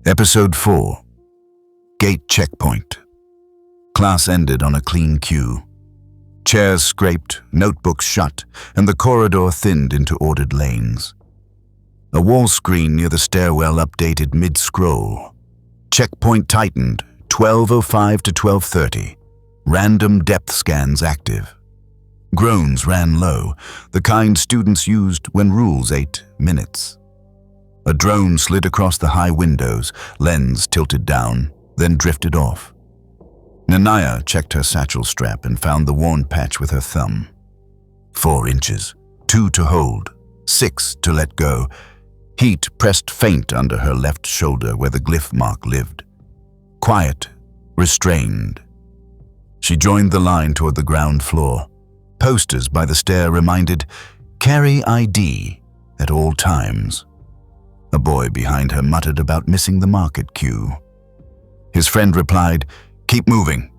Episode 4. Gate Checkpoint. Class ended on a clean queue. Chairs scraped, notebooks shut, and the corridor thinned into ordered lanes. A wall screen near the stairwell updated mid-scroll. Checkpoint tightened, 12:05 to 12:30. Random depth scans active. Groans ran low, the kind students used when rules ate minutes. A drone slid across the high windows, lens tilted down, then drifted off. Nnennaya checked her satchel strap and found the worn patch with her thumb. 4 inches, 2 to hold, 6 to let go. Heat pressed faint under her left shoulder where the glyph mark lived. Quiet, restrained. She joined the line toward the ground floor. Posters by the stair reminded, "Carry ID at all times." A boy behind her muttered about missing the market queue. His friend replied, "Keep moving."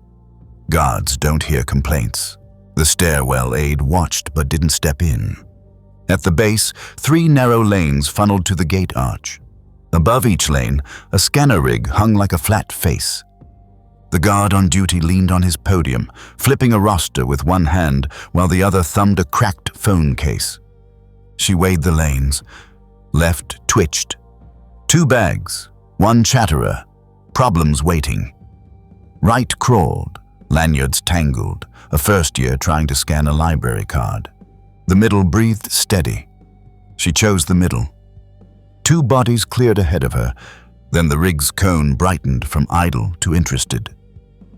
Guards don't hear complaints. The stairwell aide watched but didn't step in. At the base, 3 narrow lanes funneled to the gate arch. Above each lane, a scanner rig hung like a flat face. The guard on duty leaned on his podium, flipping a roster with one hand while the other thumbed a cracked phone case. She weighed the lanes. Left twitched. 2 bags, 1 chatterer, problems waiting. Right crawled, lanyards tangled, a first year trying to scan a library card. The middle breathed steady. She chose the middle. 2 bodies cleared ahead of her, then the rig's cone brightened from idle to interested.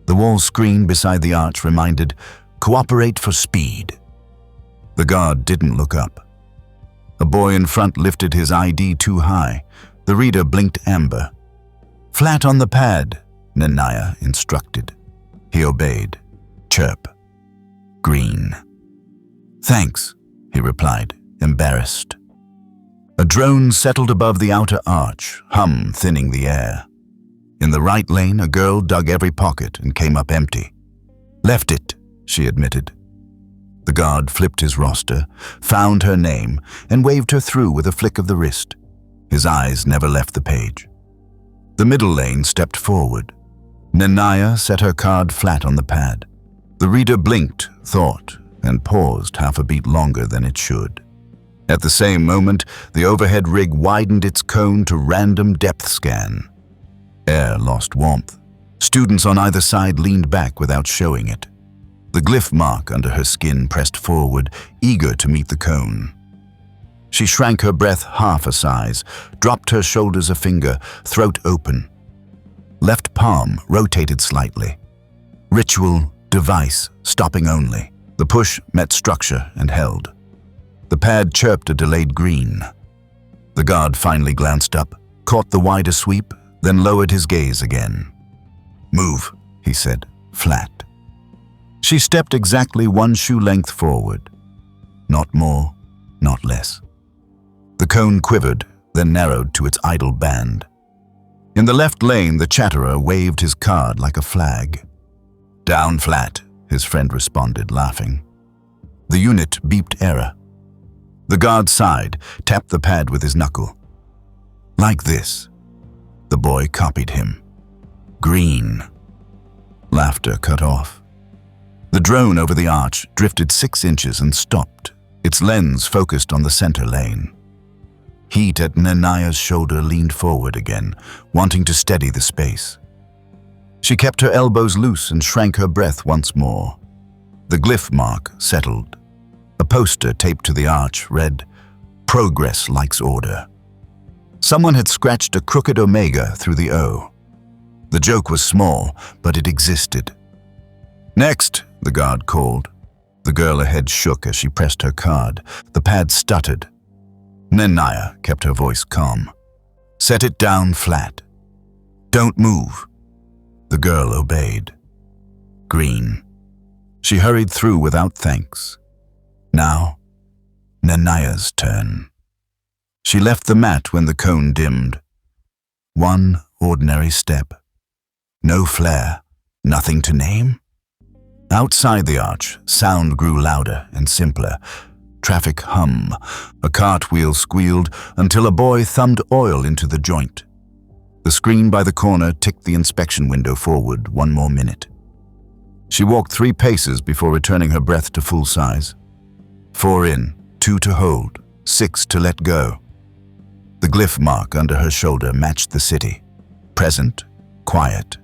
The wall screen beside the arch reminded, "Cooperate for speed." The guard didn't look up. A boy in front lifted his ID too high. The reader blinked amber. "Flat on the pad," Nnennaya instructed. He obeyed. Chirp. Green. "Thanks," he replied, embarrassed. A drone settled above the outer arch, hum thinning the air. In the right lane, a girl dug every pocket and came up empty. "Left it," she admitted. The guard flipped his roster, found her name, and waved her through with a flick of the wrist. His eyes never left the page. The middle lane stepped forward. Nnennaya set her card flat on the pad. The reader blinked, thought, and paused half a beat longer than it should. At the same moment, the overhead rig widened its cone to random depth scan. Air lost warmth. Students on either side leaned back without showing it. The glyph mark under her skin pressed forward, eager to meet the cone. She shrank her breath half a size, dropped her shoulders a finger, throat open. Left palm rotated slightly. Ritual, device, stopping only. The push met structure and held. The pad chirped a delayed green. The guard finally glanced up, caught the wider sweep, then lowered his gaze again. "Move," he said, flat. She stepped exactly 1 shoe length forward. Not more, not less. The cone quivered, then narrowed to its idle band. In the left lane, the chatterer waved his card like a flag. "Down flat," his friend responded, laughing. The unit beeped error. The guard sighed, tapped the pad with his knuckle. "Like this." The boy copied him. Green. Laughter cut off. The drone over the arch drifted 6 inches and stopped, its lens focused on the center lane. Heat at Nnennaya's shoulder leaned forward again, wanting to steady the space. She kept her elbows loose and shrank her breath once more. The glyph mark settled. A poster taped to the arch read, "Progress likes order." Someone had scratched a crooked omega through the O. The joke was small, but it existed. "Next," the guard called. The girl ahead shook as she pressed her card. The pad stuttered. Nnennaya kept her voice calm. "Set it down flat. Don't move." The girl obeyed. Green. She hurried through without thanks. Now, Nnennaya's turn. She left the mat when the cone dimmed. 1 ordinary step. No flair, nothing to name. Outside the arch, sound grew louder and simpler. Traffic hum. A cartwheel squealed until a boy thumbed oil into the joint. The screen by the corner ticked the inspection window forward 1 more minute. She walked 3 paces before returning her breath to full size. 4 in, 2 to hold, 6 to let go. The glyph mark under her shoulder matched the city. Present, quiet,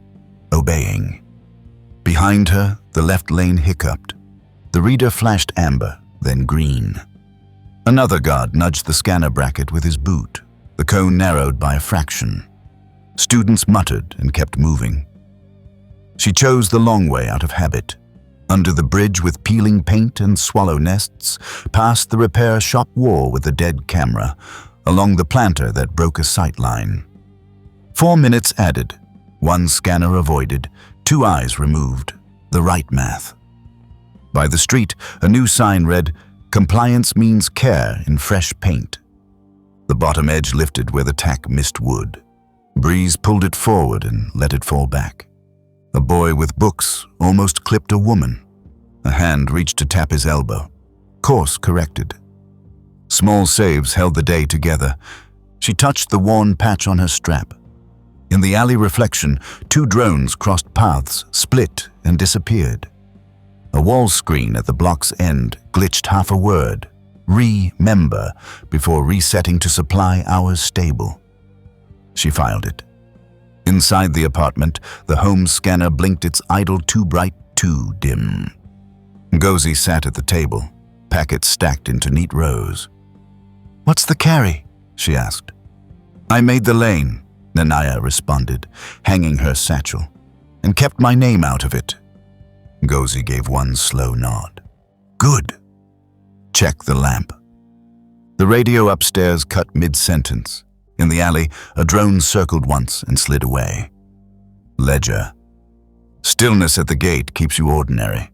obeying. Behind her, the left lane hiccuped. The reader flashed amber, then green. Another guard nudged the scanner bracket with his boot. The cone narrowed by a fraction. Students muttered and kept moving. She chose the long way out of habit. Under the bridge with peeling paint and swallow nests, past the repair shop wall with a dead camera, along the planter that broke a sight line. 4 minutes added, 1 scanner avoided, 2 eyes removed, the right math. By the street, a new sign read, "Compliance means care" in fresh paint. The bottom edge lifted where the tack missed wood. Breeze pulled it forward and let it fall back. A boy with books almost clipped a woman. A hand reached to tap his elbow. Course corrected. Small saves held the day together. She touched the worn patch on her strap. In the alley reflection, 2 drones crossed paths, split, and disappeared. A wall screen at the block's end glitched half a word, "Remember," before resetting to supply hours stable. She filed it. Inside the apartment, the home scanner blinked its idle too bright, too dim. Ngozi sat at the table, packets stacked into neat rows. "What's the carry?" she asked. "I made the lane," Nnennaya responded, hanging her satchel, "and kept my name out of it." Ngozi gave 1 slow nod. "Good." "Check the lamp." The radio upstairs cut mid-sentence. In the alley, a drone circled once and slid away. Ledger. "Stillness at the gate keeps you ordinary."